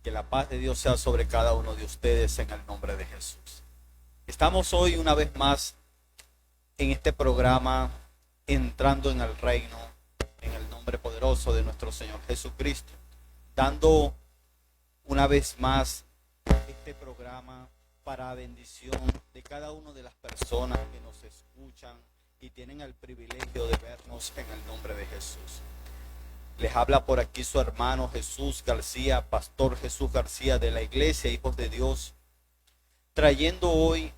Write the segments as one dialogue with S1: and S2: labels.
S1: Que la paz de Dios sea sobre cada uno de ustedes en el nombre de Jesús. Estamos hoy una vez más en este programa entrando en el reino en el nombre poderoso de nuestro Señor Jesucristo, dando una vez más este programa para bendición de cada una de las personas que nos escuchan y tienen el privilegio de vernos en el nombre de Jesús. Les habla por aquí su hermano Jesús García, Pastor Jesús García de la Iglesia Hijos de Dios, trayendo hoy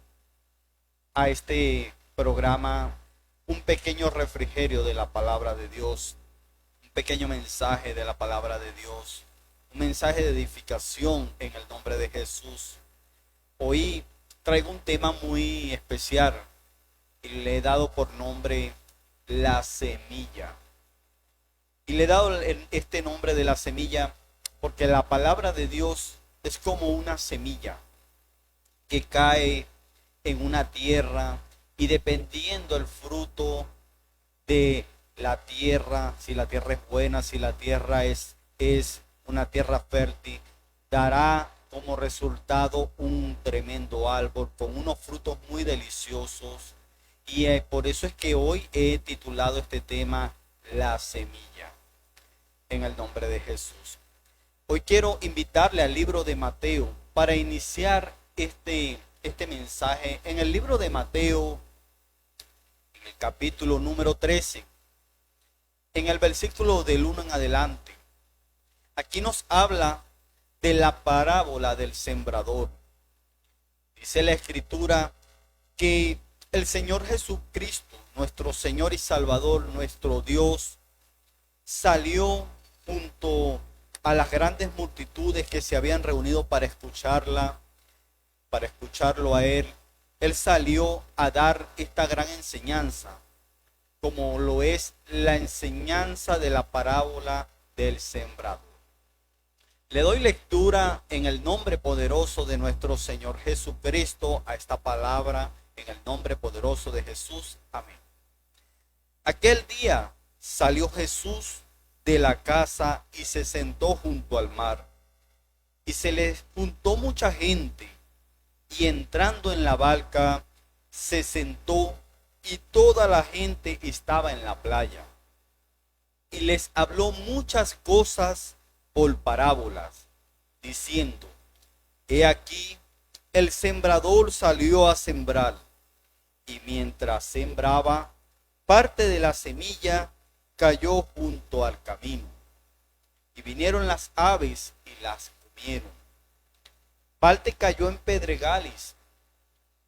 S1: a este programa un pequeño refrigerio de la palabra de Dios, un pequeño mensaje de la palabra de Dios, un mensaje de edificación en el nombre de Jesús. Hoy traigo un tema muy especial y le he dado por nombre la semilla. Y le he dado este nombre de la semilla porque la palabra de Dios es como una semilla que cae en una tierra y dependiendo el fruto de la tierra, si la tierra es buena, si la tierra es una tierra fértil, dará como resultado un tremendo árbol con unos frutos muy deliciosos. Y por eso es que hoy he titulado este tema La semilla, en el nombre de Jesús. Hoy quiero invitarle al libro de Mateo para iniciar este mensaje. En el libro de Mateo, en el capítulo número 13, en el versículo del 1 en adelante, aquí nos habla de la parábola del sembrador. Dice la Escritura que el Señor Jesucristo, nuestro Señor y Salvador, nuestro Dios, salió junto a las grandes multitudes que se habían reunido para escucharlo a Él. Él salió a dar esta gran enseñanza, como lo es la enseñanza de la parábola del sembrador. Le doy lectura en el nombre poderoso de nuestro Señor Jesucristo a esta palabra, en el nombre poderoso de Jesús. Amén. Aquel día salió Jesús de la casa y se sentó junto al mar. Y se le juntó mucha gente, y entrando en la barca, se sentó, y toda la gente estaba en la playa. Y les habló muchas cosas por parábolas, diciendo: He aquí, el sembrador salió a sembrar, y mientras sembraba, parte de la semilla cayó junto al camino, y vinieron las aves y las comieron. Parte cayó en pedregales,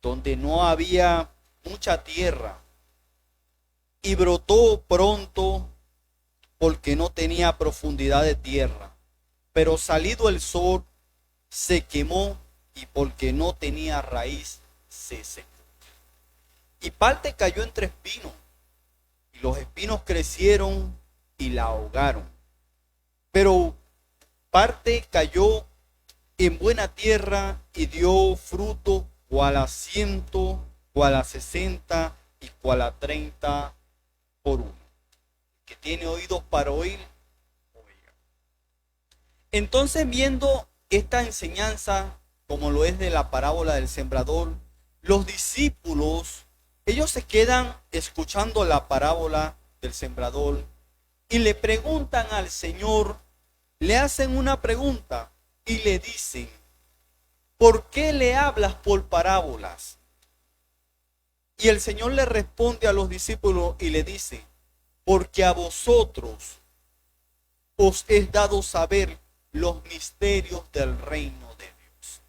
S1: donde no había mucha tierra, y brotó pronto porque no tenía profundidad de tierra. Pero salido el sol, se quemó, y porque no tenía raíz, se secó. Y parte cayó entre espinos, y los espinos crecieron y la ahogaron. Pero parte cayó en buena tierra y dio fruto, cual a 100, cual a 60 y cual a 30 por uno. Que tiene oídos para oír, oiga. Entonces, viendo esta enseñanza, como lo es de la parábola del sembrador, los discípulos, ellos se quedan escuchando la parábola del sembrador y le preguntan al Señor, le hacen una pregunta y le dicen: ¿por qué le hablas por parábolas? Y el Señor le responde a los discípulos y le dice: porque a vosotros os es dado saber los misterios del reino de Dios.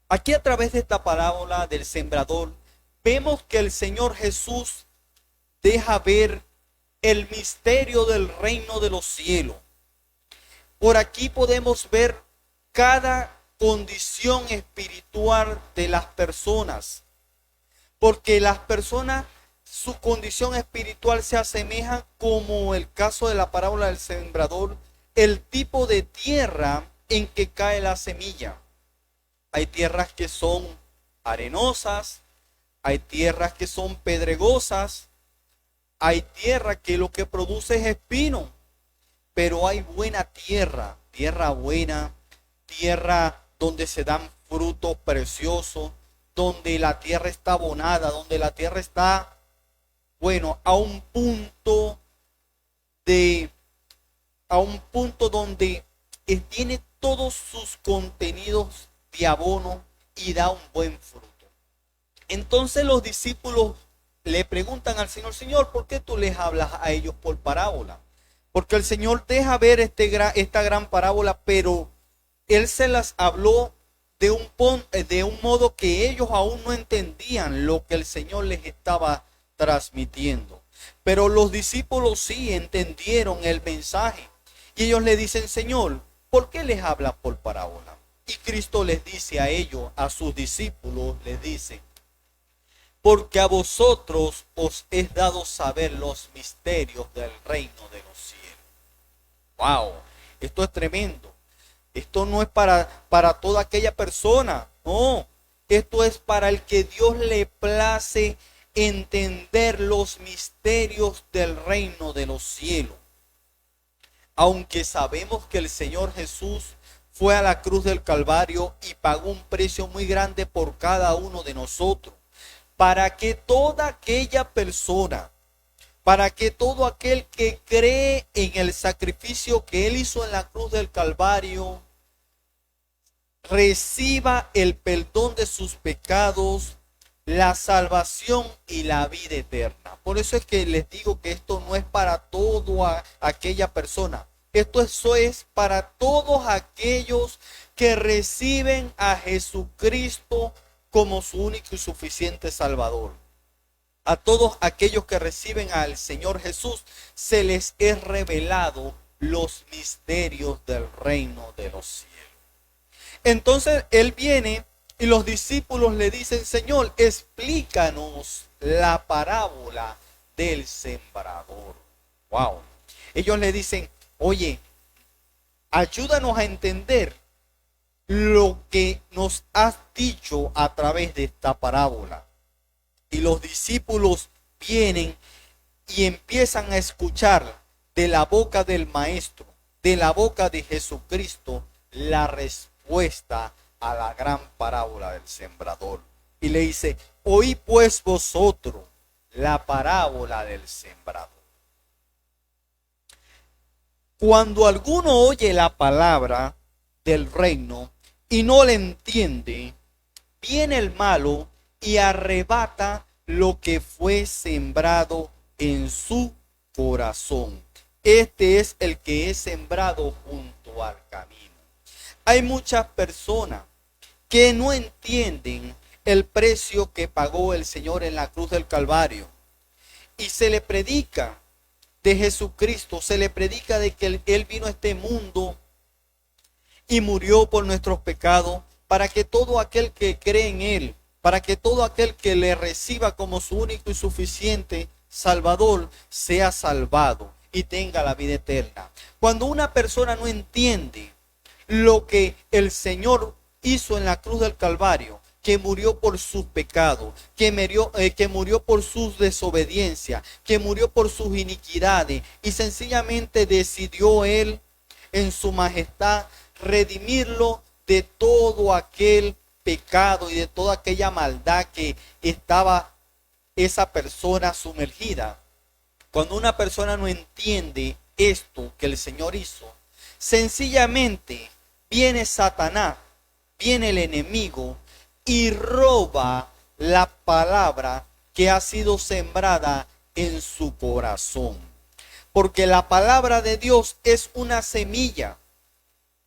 S1: Aquí, a través de esta parábola del sembrador, vemos que el Señor Jesús deja ver el misterio del reino de los cielos. Por aquí podemos ver cada condición espiritual de las personas, porque las personas, su condición espiritual se asemeja, como el caso de la parábola del sembrador, el tipo de tierra en que cae la semilla. Hay tierras que son arenosas, hay tierras que son pedregosas, hay tierra que lo que produce es espino, pero hay buena tierra, tierra buena, tierra donde se dan frutos preciosos, donde la tierra está abonada, donde la tierra está, bueno, de, a un punto donde tiene todos sus contenidos de abono y da un buen fruto. Entonces los discípulos le preguntan al Señor: Señor, ¿por qué tú les hablas a ellos por parábola? Porque el Señor deja ver esta gran parábola, pero Él se las habló de un modo que ellos aún no entendían lo que el Señor les estaba transmitiendo. Pero los discípulos sí entendieron el mensaje. Y ellos le dicen: Señor, ¿por qué les hablas por parábola? Y Cristo les dice a ellos, a sus discípulos, les dice: porque a vosotros os es dado saber los misterios del reino de los cielos. ¡Wow! Esto es tremendo. Esto no es para toda aquella persona. No. Esto es para el que Dios le place entender los misterios del reino de los cielos. Aunque sabemos que el Señor Jesús fue a la cruz del Calvario y pagó un precio muy grande por cada uno de nosotros, para que toda aquella persona, para que todo aquel que cree en el sacrificio que Él hizo en la cruz del Calvario, reciba el perdón de sus pecados, la salvación y la vida eterna. Por eso es que les digo que esto no es para toda aquella persona. Esto es para todos aquellos que reciben a Jesucristo como su único y suficiente Salvador. A todos aquellos que reciben al Señor Jesús se les es revelado los misterios del reino de los cielos. Entonces Él viene y los discípulos le dicen: Señor, explícanos la parábola del sembrador. Wow. Ellos le dicen: oye, ayúdanos a entender lo que nos has dicho a través de esta parábola. Y los discípulos vienen y empiezan a escuchar de la boca del Maestro, de la boca de Jesucristo, la respuesta a la gran parábola del sembrador. Y le dice: oí pues vosotros la parábola del sembrador. Cuando alguno oye la palabra del reino y no le entiende, viene el malo y arrebata lo que fue sembrado en su corazón. Este es el que es sembrado junto al camino. Hay muchas personas que no entienden el precio que pagó el Señor en la cruz del Calvario. Y se le predica de Jesucristo, se le predica de que Él vino a este mundo y murió por nuestros pecados, para que todo aquel que cree en Él, para que todo aquel que le reciba como su único y suficiente Salvador, sea salvado y tenga la vida eterna. Cuando una persona no entiende lo que el Señor hizo en la cruz del Calvario, que murió por sus pecados, que murió por sus desobediencias, que murió por sus iniquidades, y sencillamente decidió Él en su majestad redimirlo de todo aquel pecado y de toda aquella maldad que estaba esa persona sumergida. Cuando una persona no entiende esto que el Señor hizo, sencillamente viene Satanás, viene el enemigo y roba la palabra que ha sido sembrada en su corazón. Porque la palabra de Dios es una semilla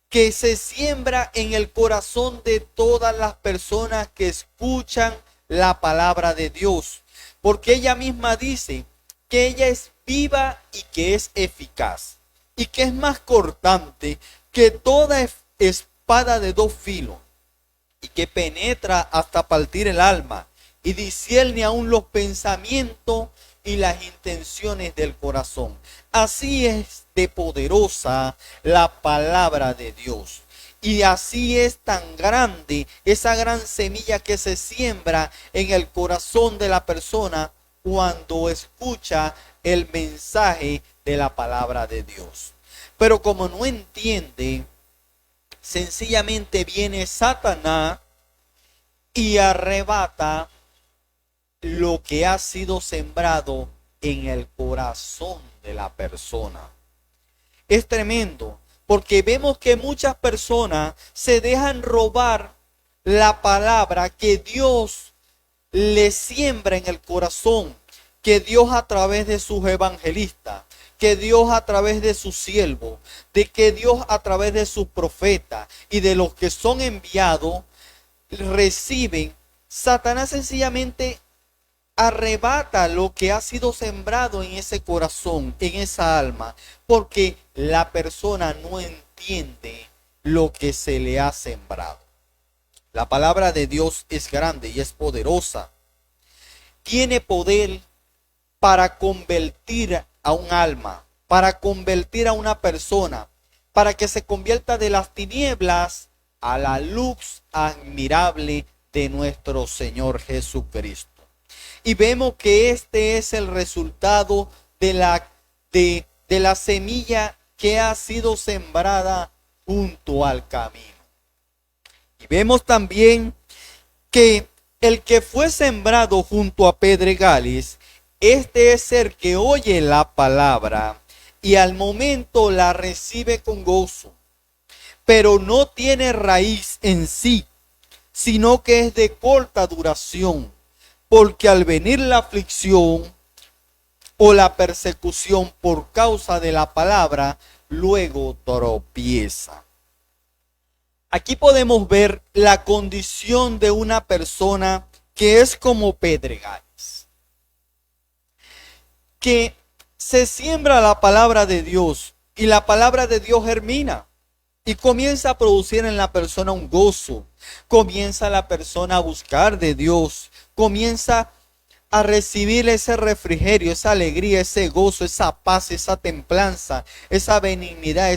S1: que se siembra en el corazón de todas las personas que escuchan la palabra de Dios. Porque ella misma dice que ella es viva y que es eficaz, y que es más cortante que toda espada de dos filos, y que penetra hasta partir el alma y discierne aún los pensamientos y las intenciones del corazón. Así es de poderosa la palabra de Dios. Y así es tan grande esa gran semilla que se siembra en el corazón de la persona cuando escucha el mensaje de la palabra de Dios. Pero como no entiende sencillamente viene Satanás y arrebata lo que ha sido sembrado en el corazón de la persona. Es tremendo, porque vemos que muchas personas se dejan robar la palabra que Dios les siembra en el corazón, que Dios a través de sus evangelistas, que Dios a través de sus siervos, de que Dios a través de sus profetas y de los que son enviados reciben. Satanás sencillamente arrebata lo que ha sido sembrado en ese corazón, en esa alma, porque la persona no entiende lo que se le ha sembrado. La palabra de Dios es grande y es poderosa. Tiene poder para convertir a un alma, para convertir a una persona, para que se convierta de las tinieblas a la luz admirable de nuestro Señor Jesucristo. Y vemos que este es el resultado de la semilla que ha sido sembrada junto al camino. Y vemos también que el que fue sembrado junto a pedregales, este es el que oye la palabra y al momento la recibe con gozo, pero no tiene raíz en sí, sino que es de corta duración, porque al venir la aflicción o la persecución por causa de la palabra, luego tropieza. Aquí podemos ver la condición de una persona que es como pedregales, que se siembra la palabra de Dios y la palabra de Dios germina y comienza a producir en la persona un gozo, comienza la persona a buscar de Dios, comienza a recibir ese refrigerio, esa alegría, ese gozo, esa paz, esa templanza, esa benignidad,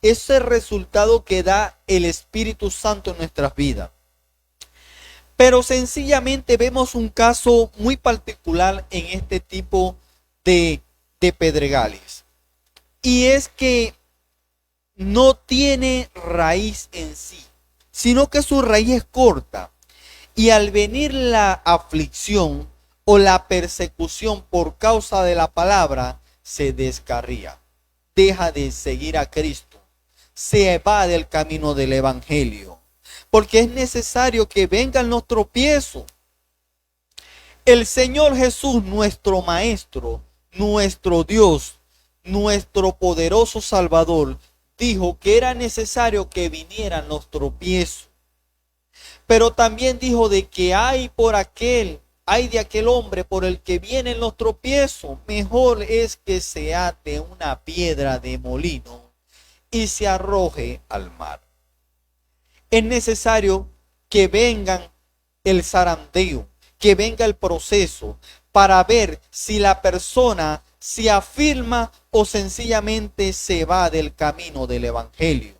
S1: ese resultado que da el Espíritu Santo en nuestras vidas. Pero sencillamente vemos un caso muy particular en este tipo de pedregales. Y es que no tiene raíz en sí, sino que su raíz es corta. Y al venir la aflicción o la persecución por causa de la palabra, se descarría, deja de seguir a Cristo, se va del camino del evangelio, porque es necesario que vengan los tropiezos. El Señor Jesús, nuestro Maestro, nuestro Dios, nuestro poderoso Salvador, dijo que era necesario que vinieran los tropiezos. Pero también dijo de que hay de aquel hombre por el que vienen los tropiezos. Mejor es que se ate una piedra de molino y se arroje al mar. Es necesario que vengan el zarandeo, que venga el proceso para ver si la persona se afirma o sencillamente se va del camino del evangelio.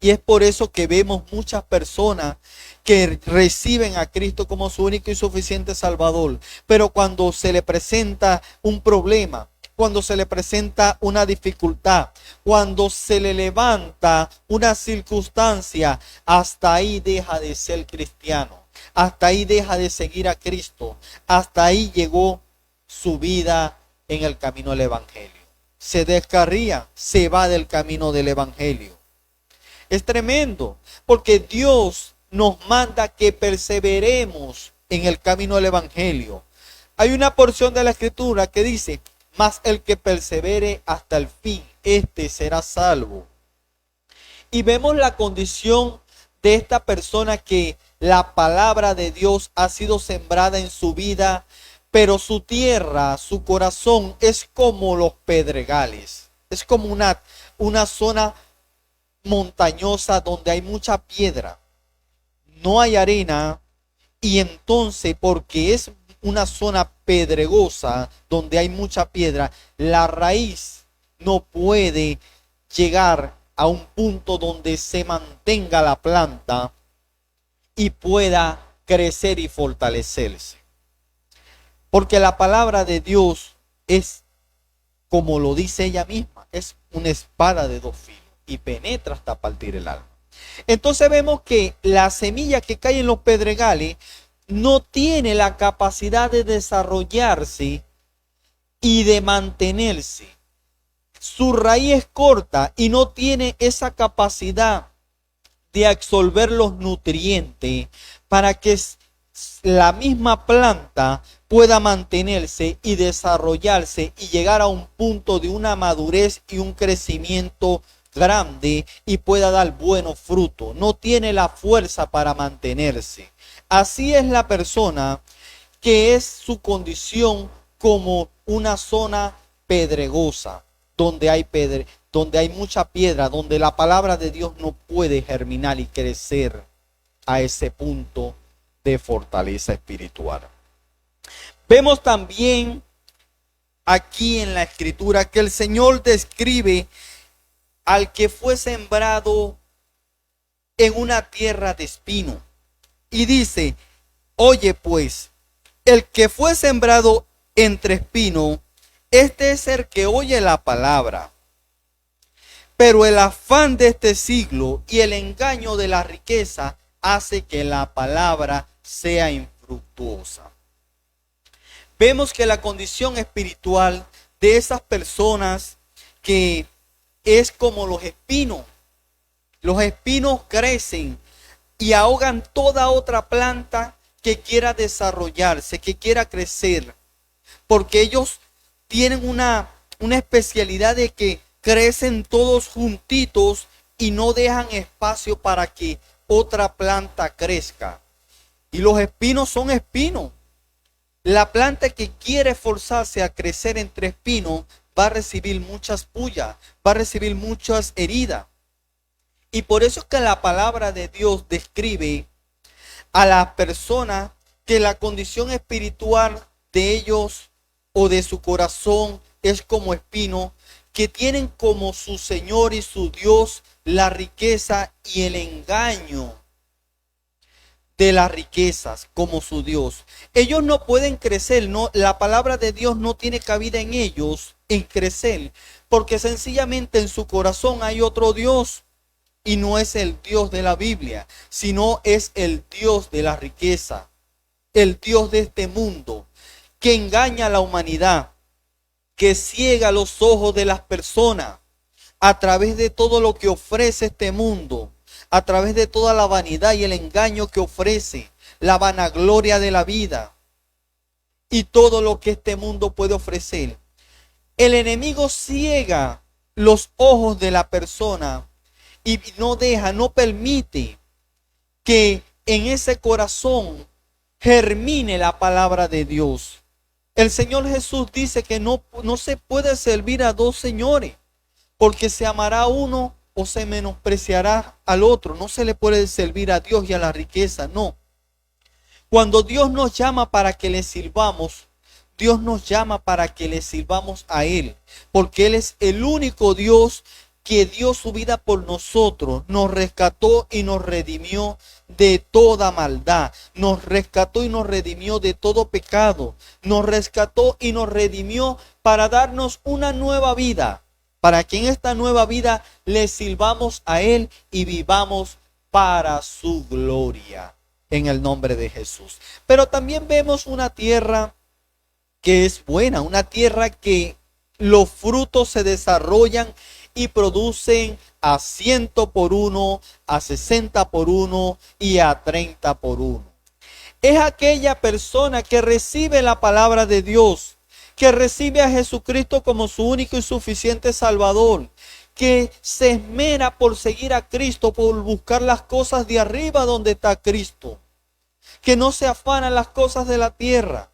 S1: Y es por eso que vemos muchas personas que reciben a Cristo como su único y suficiente Salvador. Pero cuando se le presenta un problema, cuando se le presenta una dificultad, cuando se le levanta una circunstancia, hasta ahí deja de ser cristiano. Hasta ahí deja de seguir a Cristo. Hasta ahí llegó su vida en el camino del evangelio. Se descarría, se va del camino del evangelio. Es tremendo, porque Dios nos manda que perseveremos en el camino del evangelio. Hay una porción de la escritura que dice: mas el que persevere hasta el fin, este será salvo. Y vemos la condición de esta persona, que la palabra de Dios ha sido sembrada en su vida, pero su tierra, su corazón es como los pedregales. Es como una zona montañosa donde hay mucha piedra, no hay arena, y entonces, porque es una zona pedregosa donde hay mucha piedra, la raíz no puede llegar a un punto donde se mantenga la planta y pueda crecer y fortalecerse, porque la palabra de Dios es, como lo dice ella misma, es una espada de dos filos. y penetra hasta partir el alma. Entonces vemos que la semilla que cae en los pedregales no tiene la capacidad de desarrollarse y de mantenerse. Su raíz es corta y no tiene esa capacidad de absorber los nutrientes para que la misma planta pueda mantenerse y desarrollarse y llegar a un punto de una madurez y un crecimiento grande y pueda dar buenos frutos. No tiene la fuerza para mantenerse. Así es la persona que es su condición como una zona pedregosa, donde hay mucha piedra, donde la palabra de Dios no puede germinar y crecer a ese punto de fortaleza espiritual. Vemos también aquí en la escritura que el Señor describe al que fue sembrado en una tierra de espino. Y dice, oye pues, el que fue sembrado entre espinos, este es el que oye la palabra. Pero el afán de este siglo y el engaño de la riqueza hace que la palabra sea infructuosa. Vemos que la condición espiritual de esas personas que es como los espinos. Los espinos crecen y ahogan toda otra planta que quiera desarrollarse, que quiera crecer. Porque ellos tienen una especialidad de que crecen todos juntitos y no dejan espacio para que otra planta crezca. Y los espinos son espinos. La planta que quiere forzarse a crecer entre espinos va a recibir muchas pullas, va a recibir muchas heridas. Y por eso es que la palabra de Dios describe a las personas que la condición espiritual de ellos o de su corazón es como espino, que tienen como su Señor y su Dios la riqueza y el engaño de las riquezas como su Dios. Ellos no pueden crecer, no, la palabra de Dios no tiene cabida en ellos en crecer, porque sencillamente en su corazón hay otro Dios y no es el Dios de la Biblia, sino es el Dios de la riqueza, el Dios de este mundo que engaña a la humanidad, que ciega los ojos de las personas a través de todo lo que ofrece este mundo, a través de toda la vanidad y el engaño que ofrece, la vanagloria de la vida y todo lo que este mundo puede ofrecer. El enemigo ciega los ojos de la persona y no permite que en ese corazón germine la palabra de Dios. El Señor Jesús dice que no se puede servir a dos señores, porque se amará a uno o se menospreciará al otro. No se le puede servir a Dios y a la riqueza, no. Cuando Dios nos llama para que le sirvamos, Dios nos llama para que le sirvamos a Él, porque Él es el único Dios que dio su vida por nosotros, nos rescató y nos redimió de toda maldad, nos rescató y nos redimió de todo pecado, nos rescató y nos redimió para darnos una nueva vida, para que en esta nueva vida le sirvamos a Él y vivamos para su gloria, en el nombre de Jesús. Pero también vemos una tierra que es buena, una tierra que los frutos se desarrollan y producen a 100 por 1, a 60 por 1 y a 30 por 1. Es aquella persona que recibe la palabra de Dios, que recibe a Jesucristo como su único y suficiente Salvador, que se esmera por seguir a Cristo, por buscar las cosas de arriba donde está Cristo, que no se afana las cosas de la tierra,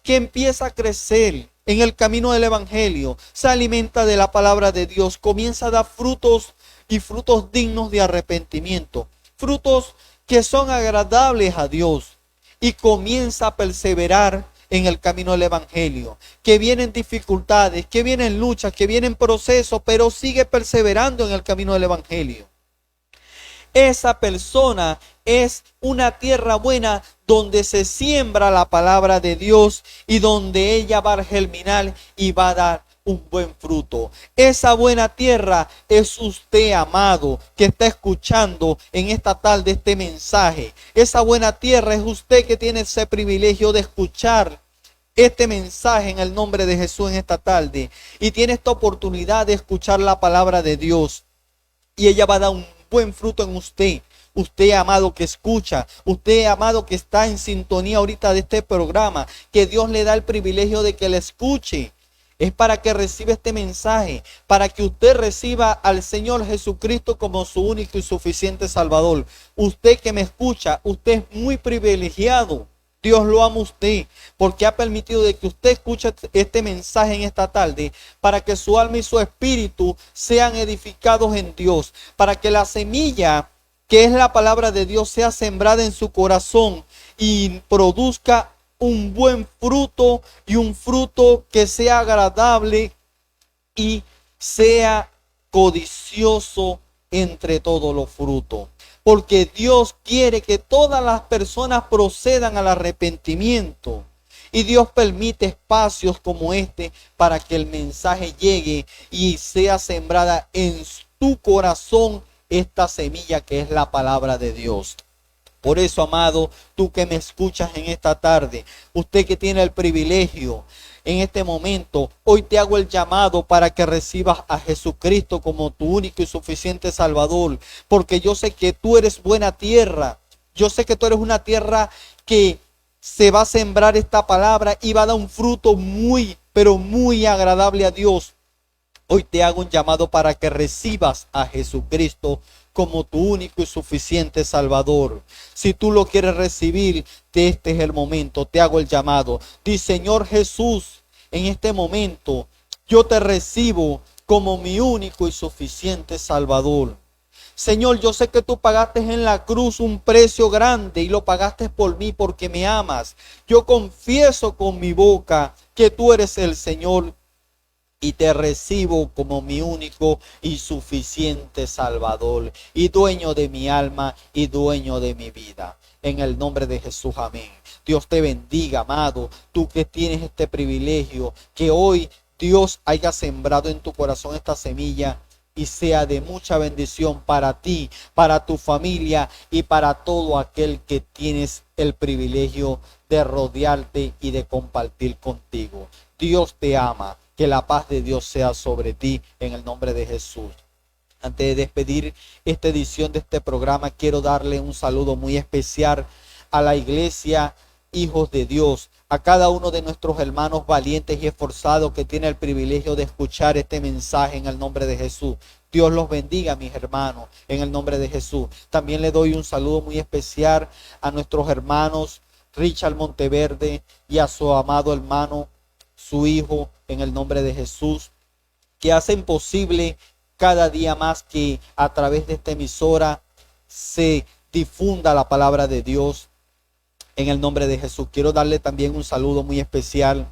S1: que empieza a crecer en el camino del evangelio, se alimenta de la palabra de Dios, comienza a dar frutos y frutos dignos de arrepentimiento, frutos que son agradables a Dios, y comienza a perseverar en el camino del evangelio, que vienen dificultades, que vienen luchas, que vienen procesos, pero sigue perseverando en el camino del evangelio. Esa persona es una tierra buena donde se siembra la palabra de Dios y donde ella va a germinar y va a dar un buen fruto. Esa buena tierra es usted, amado, que está escuchando en esta tarde este mensaje. Esa buena tierra es usted que tiene ese privilegio de escuchar este mensaje en el nombre de Jesús en esta tarde. Y tiene esta oportunidad de escuchar la palabra de Dios. Y ella va a dar un buen fruto en usted. Usted, amado, que escucha, usted, amado, que está en sintonía ahorita de este programa, que Dios le da el privilegio de que le escuche. Es para que reciba este mensaje, para que usted reciba al Señor Jesucristo como su único y suficiente Salvador. Usted que me escucha, usted es muy privilegiado. Dios lo ama a usted porque ha permitido de que usted escuche este mensaje en esta tarde para que su alma y su espíritu sean edificados en Dios, para que la semilla que es la palabra de Dios sea sembrada en su corazón y produzca un buen fruto y un fruto que sea agradable y sea codicioso entre todos los frutos. Porque Dios quiere que todas las personas procedan al arrepentimiento. Y Dios permite espacios como este para que el mensaje llegue y sea sembrada en tu corazón esta semilla que es la palabra de Dios. Por eso, amado, tú que me escuchas en esta tarde, usted que tiene el privilegio en este momento, hoy te hago el llamado para que recibas a Jesucristo como tu único y suficiente Salvador, porque yo sé que tú eres buena tierra, yo sé que tú eres una tierra que se va a sembrar esta palabra y va a dar un fruto muy, pero muy agradable a Dios. Hoy te hago un llamado para que recibas a Jesucristo como tu único y suficiente Salvador. Si tú lo quieres recibir, este es el momento. Te hago el llamado. Di: Señor Jesús, en este momento yo te recibo como mi único y suficiente Salvador. Señor, yo sé que tú pagaste en la cruz un precio grande y lo pagaste por mí porque me amas. Yo confieso con mi boca que tú eres el Señor y te recibo como mi único y suficiente Salvador y dueño de mi alma y dueño de mi vida. En el nombre de Jesús, amén. Dios te bendiga, amado, tú que tienes este privilegio, que hoy Dios haya sembrado en tu corazón esta semilla y sea de mucha bendición para ti, para tu familia y para todo aquel que tienes el privilegio de rodearte y de compartir contigo. Dios te ama. Que la paz de Dios sea sobre ti en el nombre de Jesús. Antes de despedir esta edición de este programa, quiero darle un saludo muy especial a la iglesia Hijos de Dios, a cada uno de nuestros hermanos valientes y esforzados que tiene el privilegio de escuchar este mensaje en el nombre de Jesús. Dios los bendiga, mis hermanos, en el nombre de Jesús. También le doy un saludo muy especial a nuestros hermanos Richard Monteverde y a su amado hermano, su hijo, en el nombre de Jesús, que hacen posible cada día más que a través de esta emisora se difunda la palabra de Dios en el nombre de Jesús. Quiero darle también un saludo muy especial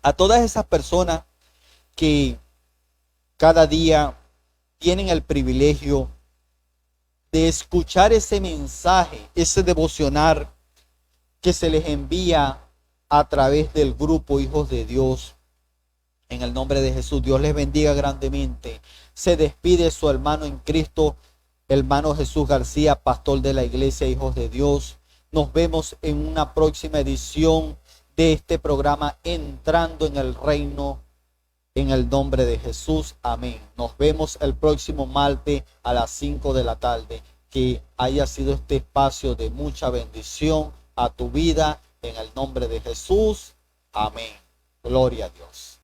S1: a todas esas personas que cada día tienen el privilegio de escuchar ese mensaje, ese devocional que se les envía a través del grupo Hijos de Dios. En el nombre de Jesús, Dios les bendiga grandemente. Se despide su hermano en Cristo, hermano Jesús García, pastor de la iglesia Hijos de Dios. Nos vemos en una próxima edición de este programa, Entrando en el Reino, en el nombre de Jesús. Amén. Nos vemos el próximo martes a las 5 de la tarde. Que haya sido este espacio de mucha bendición a tu vida. En el nombre de Jesús. Amén. Gloria a Dios.